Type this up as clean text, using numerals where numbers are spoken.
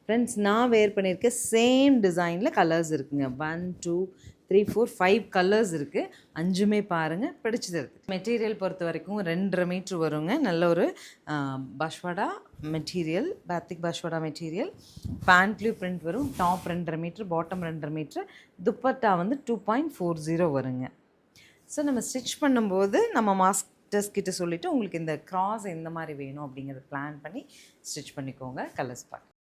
Friends நான் வேர் பண்ணியிருக்க same டிசைனில் கலர்ஸ் இருக்குங்க. 1 2 3 4 5 கலர்ஸ் இருக்குது. 5மே பாருங்கள், பிடிச்சது இருக்குது. மெட்டீரியல் பொறுத்த வரைக்கும் 2.5 மீட்ரு வருங்க. நல்ல ஒரு பஷ்வாடா மெட்டீரியல், பேத்திக் பஷ்வாடா மெட்டீரியல். பேண்ட்லேயும் பிரிண்ட் வரும். Top 2.5 metre, bottom 2.5 metre, dupatta வந்து 2.40 வருங்க. ஸோ நம்ம ஸ்டிச் பண்ணும்போது நம்ம மாஸ்டர்ஸ் கிட்ட சொல்லிவிட்டு உங்களுக்கு இந்த கிராஸ் எந்த மாதிரி வேணும் அப்படிங்கிறத பிளான் பண்ணி ஸ்டிச் பண்ணிக்கோங்க. கலர்ஸ் பார்க்க